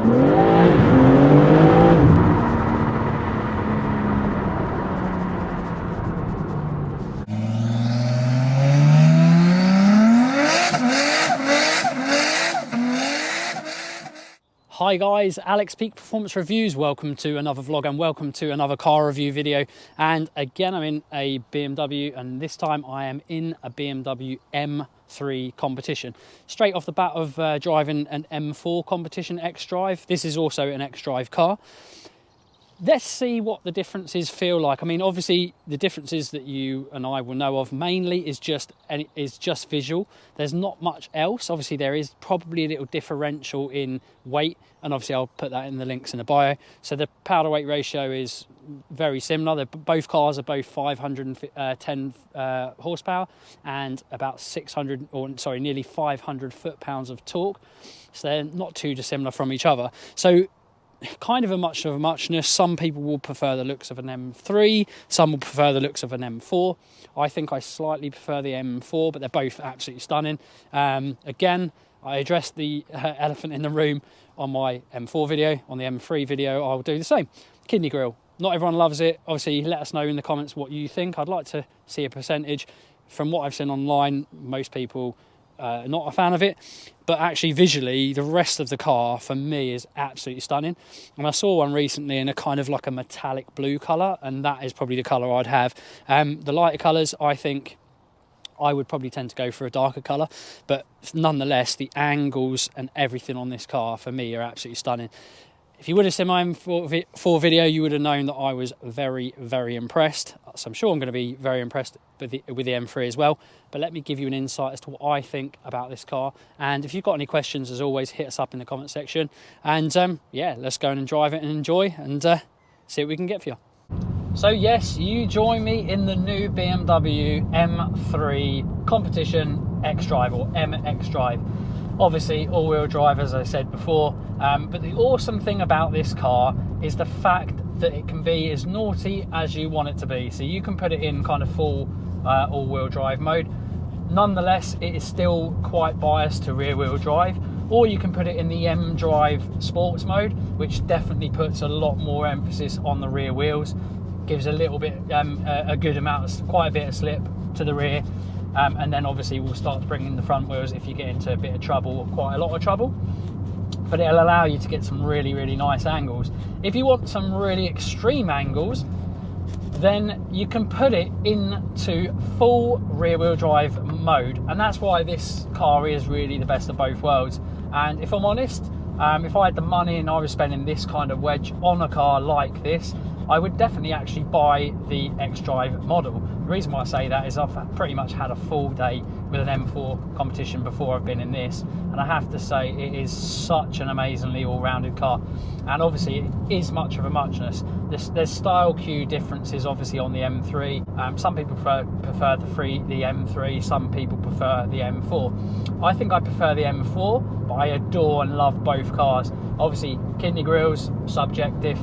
Hi guys, Alex Peak Performance Reviews. Welcome to another vlog and welcome to another car review video. And again, I'm in a BMW, and this time I am in a BMW M3 competition. Straight off the bat of driving an M4 competition xDrive. This is also an xDrive car. Let's see what the differences feel like. I mean, obviously the differences that you and I will know of mainly is just visual. There's not much else. Obviously there is probably a little differential in weight, and obviously I'll put that in the links in the bio. So the power to weight ratio is very similar. Both cars are both 510 horsepower and about 600, or sorry, nearly 500 foot-pounds of torque. So they're not too dissimilar from each other. So kind of a muchness. Some people will prefer the looks of an M3, some will prefer the looks of an M4. I think I slightly prefer the M4, but they're both absolutely stunning. Again, I addressed the elephant in the room on my M4 video. On the M3 video, I'll do the same. Kidney grille. Not everyone loves it. Obviously, let us know in the comments what you think. I'd like to see a percentage. From what I've seen online, most people not a fan of it, but actually visually the rest of the car for me is absolutely stunning. And I saw one recently in a kind of like a metallic blue colour, and that is probably the colour I'd have. The lighter colours, I think I would probably tend to go for a darker colour, but nonetheless the angles and everything on this car for me are absolutely stunning. If you would have seen my M4 video, you would have known that I was very, very impressed. So I'm sure I'm going to be very impressed with the M3 as well. But let me give you an insight as to what I think about this car. And if you've got any questions, as always, hit us up in the comment section. And yeah, let's go and drive it and enjoy and see what we can get for you. So yes, you join me in the new BMW M3 competition xDrive, or MXDrive. Obviously all-wheel drive, as I said before, but the awesome thing about this car is the fact that it can be as naughty as you want it to be. So you can put it in kind of full all-wheel drive mode. Nonetheless, it is still quite biased to rear-wheel drive, or you can put it in the xDrive sports mode, which definitely puts a lot more emphasis on the rear wheels, gives a little bit, a good amount, quite a bit of slip to the rear. And then obviously we'll start bringing the front wheels if you get into a bit of trouble, or quite a lot of trouble, but it'll allow you to get some really, really nice angles. If you want some really extreme angles, then you can put it into full rear wheel drive mode, and that's why this car is really the best of both worlds. And if I'm honest, if I had the money and I was spending this kind of wedge on a car like this, I would definitely actually buy the xDrive model. The reason why I say that is I've pretty much had a full day with an M4 competition before I've been in this, and I have to say it is such an amazingly all-rounded car. And obviously it is much of a muchness. There's style cue differences obviously on the M3. Some people prefer the M3, some people prefer the M4. I think I prefer the M4, but I adore and love both cars. Obviously kidney grills, subjective,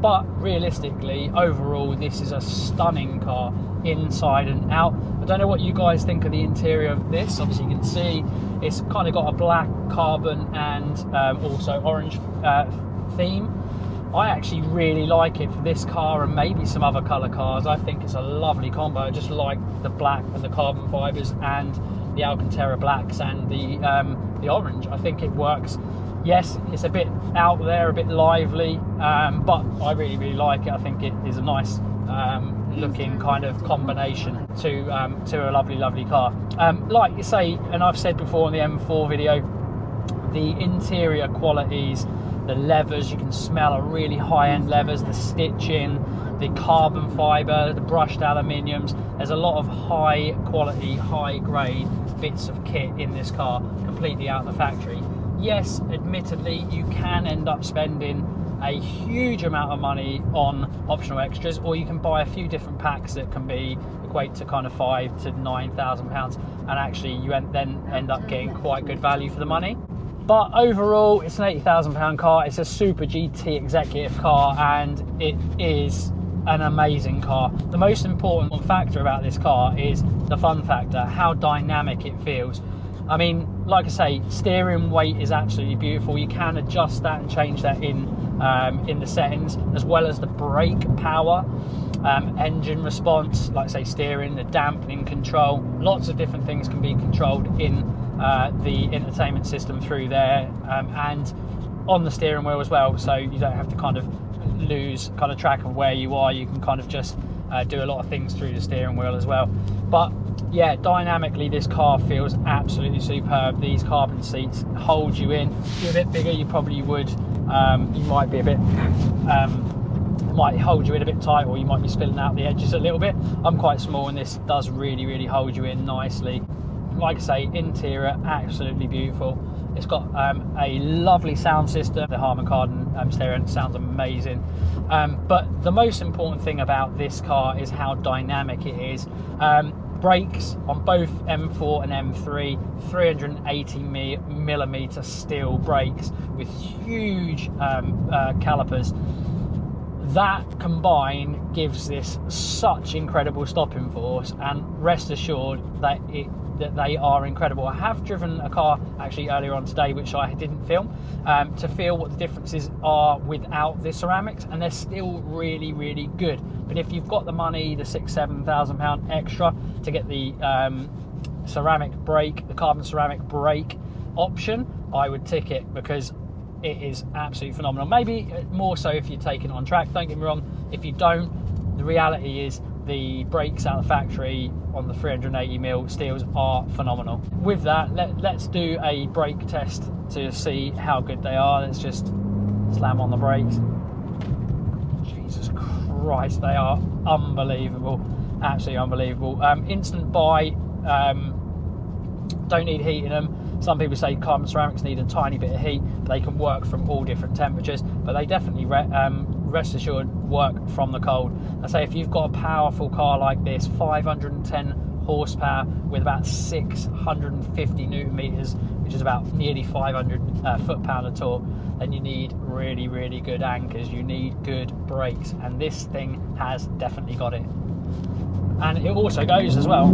but realistically, overall, this is a stunning car, inside and out. I don't know what you guys think of the interior of this. Obviously, you can see it's kind of got a black, carbon, and also orange theme. I actually really like it for this car and maybe some other colour cars. I think it's a lovely combo. I just like the black and the carbon fibres and the Alcantara blacks and the orange. I think it works. Yes, it's a bit out there, a bit lively, but I really, really like it. I think it is a nice looking kind of combination to a lovely, lovely car. Like you say, and I've said before in the M4 video, the interior qualities, the leathers, you can smell a really high-end leathers, the stitching, the carbon fibre, the brushed aluminiums. There's a lot of high quality, high grade bits of kit in this car, completely out of the factory. Yes, admittedly, you can end up spending a huge amount of money on optional extras, or you can buy a few different packs that can equate to kind of £5,000 to £9,000, and actually you then end up getting quite good value for the money. But overall, it's an £80,000 car. It's a super GT executive car, and it is an amazing car. The most important factor about this car is the fun factor, how dynamic it feels. I mean, like I say, steering weight is absolutely beautiful. You can adjust that and change that in the settings, as well as the brake power, engine response, like say steering, the dampening control. Lots of different things can be controlled in the entertainment system through there, and on the steering wheel as well, so you don't have to kind of lose kind of track of where you are. You can kind of just do a lot of things through the steering wheel as well. But yeah, dynamically this car feels absolutely superb. These carbon seats hold you in. If you're a bit bigger, you probably would, you might be a bit, might hold you in a bit tight, or you might be spilling out the edges a little bit. I'm quite small and this does really hold you in nicely. Like I say, interior absolutely beautiful. It's got a lovely sound system. The Harman Kardon stereo sounds amazing. But the most important thing about this car is how dynamic it is. Brakes on both M4 and M3, 380 millimeter steel brakes with huge calipers. That combined gives this such incredible stopping force, and rest assured that they are incredible. I have driven a car actually earlier on today which I didn't film, to feel what the differences are without the ceramics, and they're still really good. But if you've got the money, the £6,000–7,000 extra to get the ceramic brake, the carbon ceramic brake option, I would tick it, because it is absolutely phenomenal. Maybe more so if you're taking it on track, don't get me wrong. If you don't, the reality is the brakes out of the factory on the 380mm steels are phenomenal. With that, let's do a brake test to see how good they are. Let's just slam on the brakes. Jesus Christ, they are unbelievable, absolutely unbelievable. Instant buy, don't need heat in them. Some people say carbon ceramics need a tiny bit of heat, but they can work from all different temperatures, but they definitely rest assured work from the cold. I say if you've got a powerful car like this, 510 horsepower with about 650 newton meters, which is about nearly 500 foot-pound of torque, then you need really good anchors, you need good brakes, and this thing has definitely got it. And it also goes as well.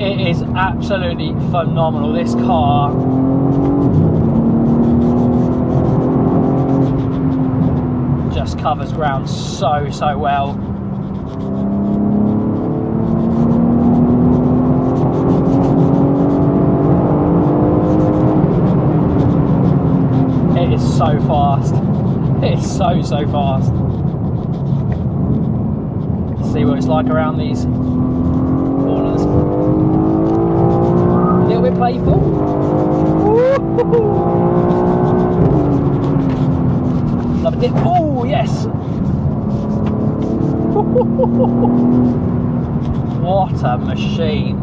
It is absolutely phenomenal. This car just covers ground so well. It is so fast. It's so fast. See what it's like around these corners. A little bit playful. Love a dip. Oh yes. What a machine.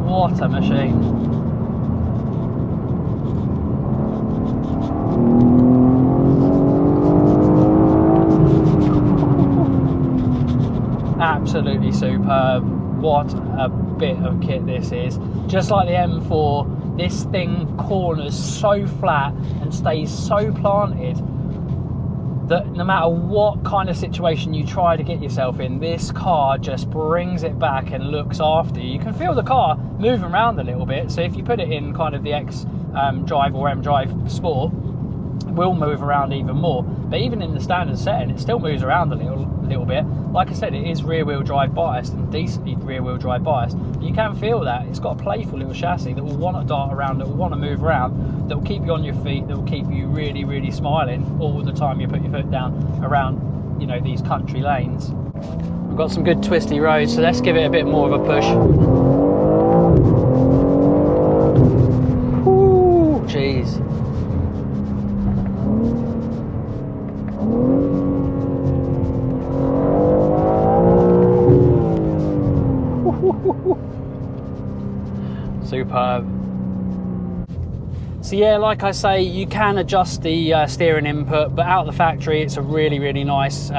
What a machine. Absolutely superb. What a bit of kit this is. Just like the M4, this thing corners so flat and stays so planted that no matter what kind of situation you try to get yourself in, this car just brings it back and looks after you. You can feel the car moving around a little bit, so if you put it in kind of the xDrive or M-Drive Sport, it will move around even more. But even in the standard setting, it still moves around a little bit. Like I said, it is rear-wheel drive biased, and decently rear-wheel drive biased. But you can feel that it's got a playful little chassis that will want to dart around, that will want to move around, that will keep you on your feet, that will keep you really smiling all the time you put your foot down around, you know, these country lanes. We've got some good twisty roads, so let's give it a bit more of a push. Ooh, jeez. Superb. So yeah, like I say, you can adjust the steering input, but out of the factory it's a really nice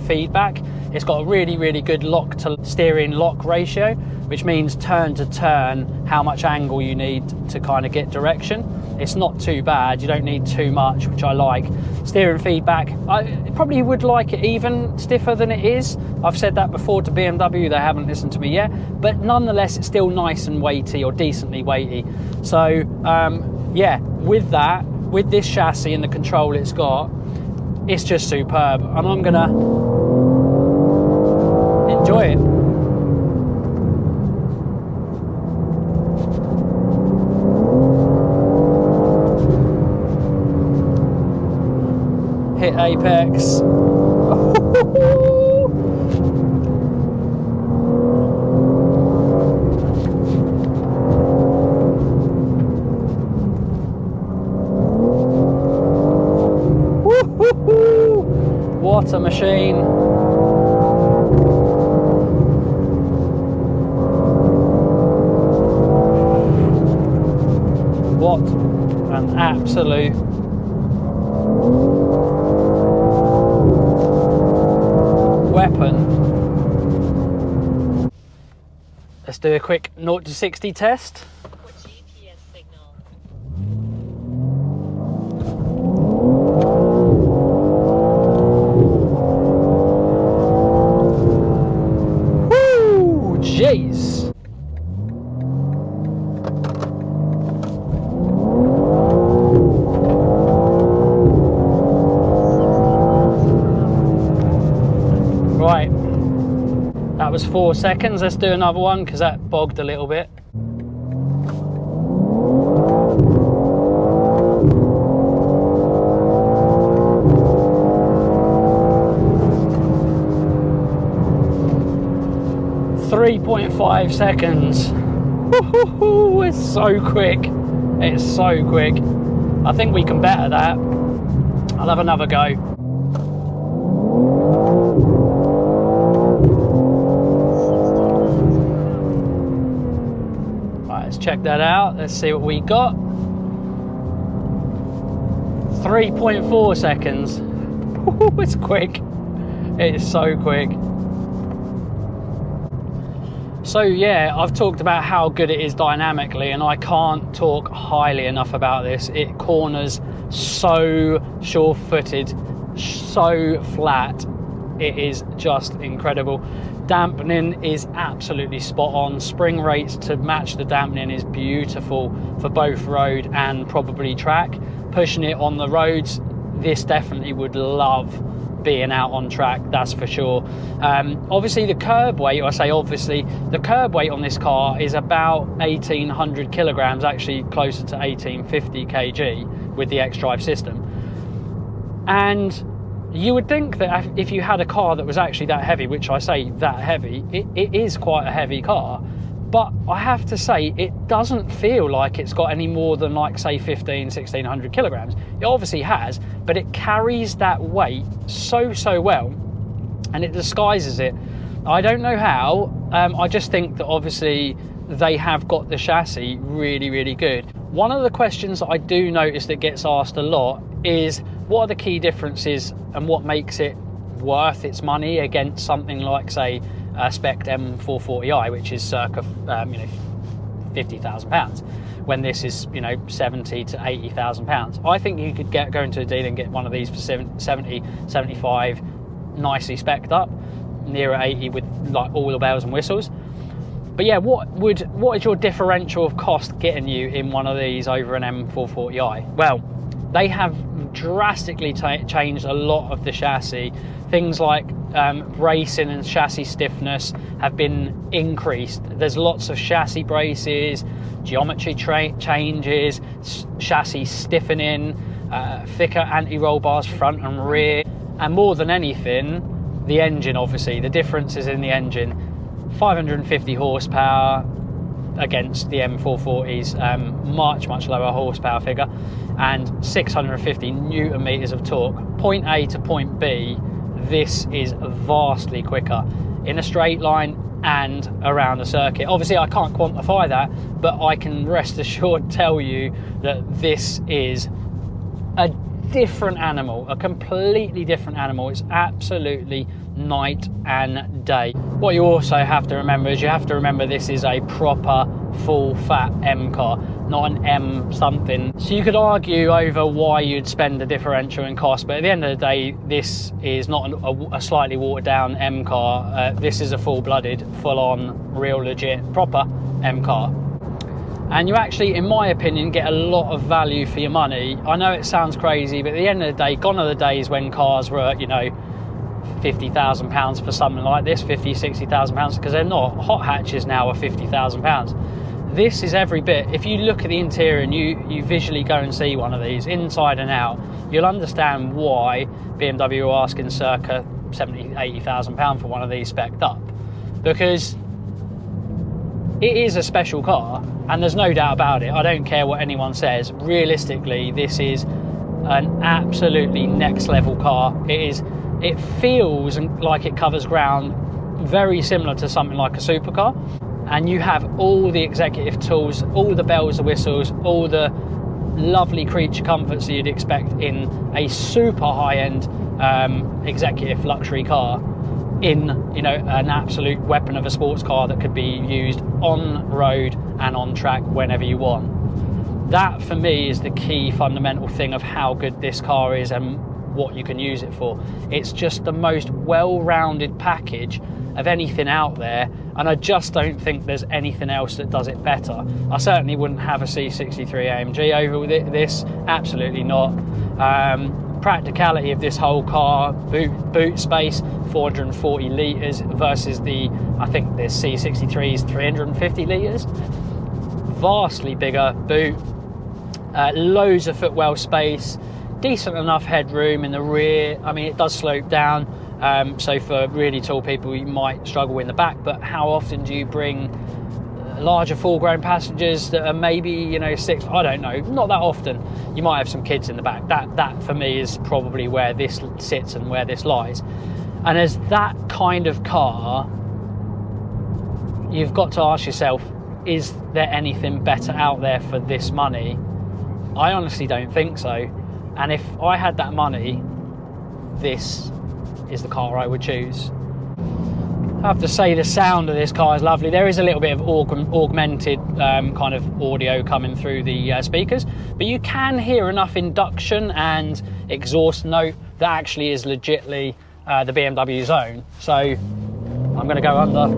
feedback. It's got a really good lock to steering lock ratio, which means turn to turn how much angle you need to kind of get direction. it's not too bad. You don't need too much, which I like. Steering feedback, I probably would like it even stiffer than it is. I've said that before to BMW, they haven't listened to me yet, but nonetheless it's still nice and weighty, or decently weighty. So yeah, with that, with this chassis and the control it's got, it's just superb, and I'm gonna enjoy it. Hit apex. What a machine. What an absolute weapon. Let's do a quick 0 to 60 test. Jeez. Right, that was 4 seconds. Let's do another one because that bogged a little bit. .5 seconds. It's so quick. It's so quick. I think we can better that. I'll have another go. Right, let's check that out. Let's see what we got. 3.4 seconds. It's quick. It is so quick. So yeah, I've talked about how good it is dynamically, and I can't talk highly enough about this. It corners so sure-footed, so flat. It is just incredible. Dampening is absolutely spot on. Spring rates to match the dampening is beautiful for both road and probably track. Pushing it on the roads, this definitely would love being out on track, that's for sure. Obviously the curb weight, or I say obviously, the curb weight on this car is about 1800 kilograms, actually closer to 1850 kg with the xDrive system. And you would think that if you had a car that was actually that heavy, which I say that heavy, it is quite a heavy car, but I have to say it doesn't feel like it's got any more than, like, say 1600 kilograms. It obviously has, but it carries that weight so well, and it disguises it. I don't know how. I just think that obviously they have got the chassis really good. One of the questions that I do notice that gets asked a lot is, what are the key differences and what makes it worth its money against something like, say, spec M440i, which is circa £50,000, when this is 70 to 80,000 pounds. I think you could go into a dealer and get one of these for 70, 75, nicely specced up, nearer 80 with like all the bells and whistles. But yeah, what is your differential of cost getting you in one of these over an M440i? Well, they have drastically changed a lot of the chassis. Things like bracing and chassis stiffness have been increased. There's lots of chassis braces, geometry changes, chassis stiffening, thicker anti-roll bars front and rear, and more than anything, the engine. Obviously the difference is in the engine. 550 horsepower against the M440's much lower horsepower figure, and 650 newton meters of torque. Point A to point B, this is vastly quicker in a straight line and around a circuit. Obviously I can't quantify that, but I can rest assured tell you that this is a different animal, a completely different animal. It's absolutely night and day. What you also have to remember is this is a proper full fat M car. not an M something. So you could argue over why you'd spend a differential in cost, but at the end of the day, this is not a slightly watered down M car. This is a full-blooded, full-on, real legit, proper M car. And you actually, in my opinion, get a lot of value for your money. I know it sounds crazy, but at the end of the day, gone are the days when cars were, you know, £50,000 for something like this, £50,000-60,000, because they're not. Hot hatches now are £50,000. This is every bit. If you look at the interior and you visually go and see one of these inside and out, you'll understand why BMW are asking circa £70,000-80,000 for one of these spec'd up, because it is a special car, and there's no doubt about it. I don't care what anyone says. Realistically, this is an absolutely next level car. It feels like it covers ground very similar to something like a supercar, and you have all the executive tools, all the bells and whistles, all the lovely creature comforts that you'd expect in a super high-end executive luxury car, in, you know, an absolute weapon of a sports car that could be used on road and on track whenever you want. That for me is the key fundamental thing of how good this car is and what you can use it for. It's just the most well-rounded package of anything out there, and I just don't think there's anything else that does it better. I certainly wouldn't have a C63 AMG over this, absolutely not. Practicality of this whole car, boot space, 440 litres versus I think this C63 is 350 litres. Vastly bigger boot, loads of footwell space, decent enough headroom in the rear. I mean, it does slope down, so for really tall people you might struggle in the back, but how often do you bring larger full-grown passengers that are maybe, you know, 6, I don't know, not that often. You might have some kids in the back. That for me is probably where this sits and where this lies. And as that kind of car, you've got to ask yourself, is there anything better out there for this money? I honestly don't think so. And if I had that money, this is the car I would choose. I have to say the sound of this car is lovely. There is a little bit of augmented kind of audio coming through the speakers, but you can hear enough induction and exhaust note that actually is legitly the BMW zone. So I'm going to go under.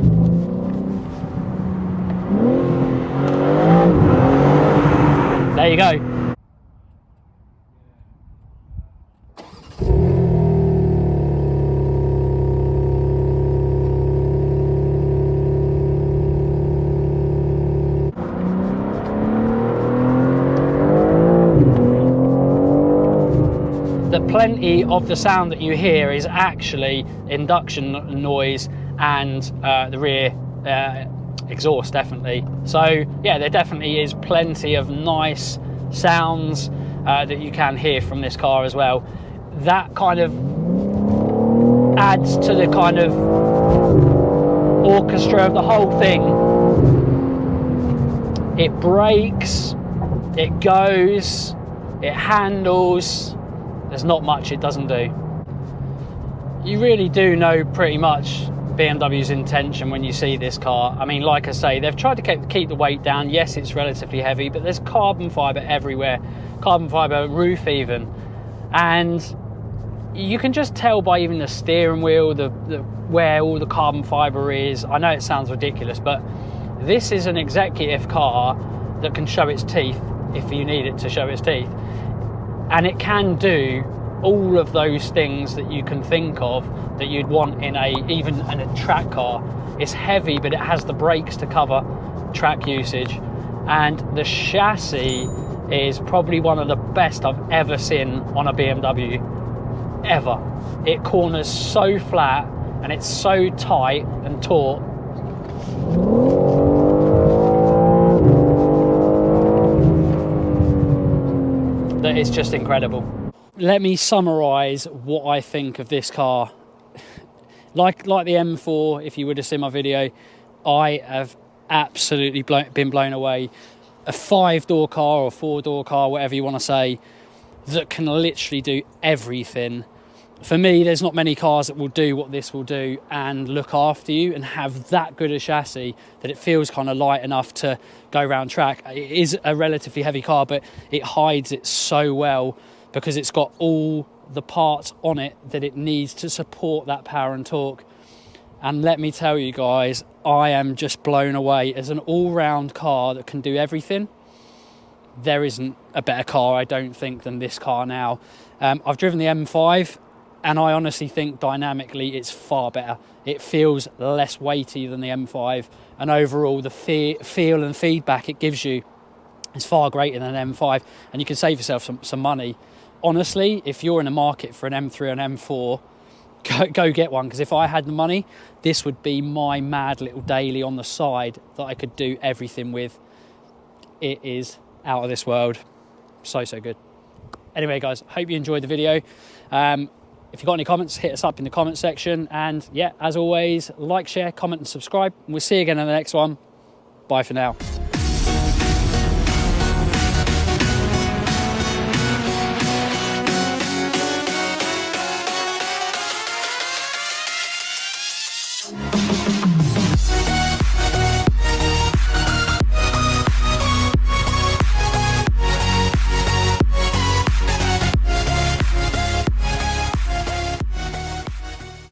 There you go. Plenty of the sound that you hear is actually induction noise and the rear exhaust, definitely. So yeah, there definitely is plenty of nice sounds that you can hear from this car as well. That kind of adds to the kind of orchestra of the whole thing. It brakes, it goes, it handles. There's not much it doesn't do. You really do know pretty much BMW's intention when you see this car. I mean, like I say, they've tried to keep the weight down. Yes, it's relatively heavy, but there's carbon fibre everywhere. Carbon fibre roof even. And you can just tell by even the steering wheel, where all the carbon fibre is. I know it sounds ridiculous, but this is an executive car that can show its teeth if you need it to show its teeth. And it can do all of those things that you can think of that you'd want in even in a track car. It's heavy, but it has the brakes to cover track usage. And the chassis is probably one of the best I've ever seen on a BMW, ever. It corners so flat and it's so tight and taut. That it's just incredible. Let me summarise what I think of this car. Like the M4, if you would have seen my video, I have absolutely been blown away. A 5-door car or 4-door car, whatever you want to say, that can literally do everything. For me, there's not many cars that will do what this will do and look after you and have that good a chassis that it feels kind of light enough to go around track. It is a relatively heavy car, but it hides it so well because it's got all the parts on it that it needs to support that power and torque. And let me tell you guys, I am just blown away. As an all-round car that can do everything, there isn't a better car, I don't think, than this car now. I've driven the M5, and I honestly think dynamically it's far better. It feels less weighty than the M5, and overall the feel and feedback it gives you is far greater than an M5, and you can save yourself some money. Honestly, if you're in a market for an M3 or an M4, go get one, because if I had the money, this would be my mad little daily on the side that I could do everything with. It is out of this world. So good. Anyway, guys, hope you enjoyed the video. If you've got any comments, hit us up in the comment section. And yeah, as always, like, share, comment and subscribe. And we'll see you again in the next one. Bye for now.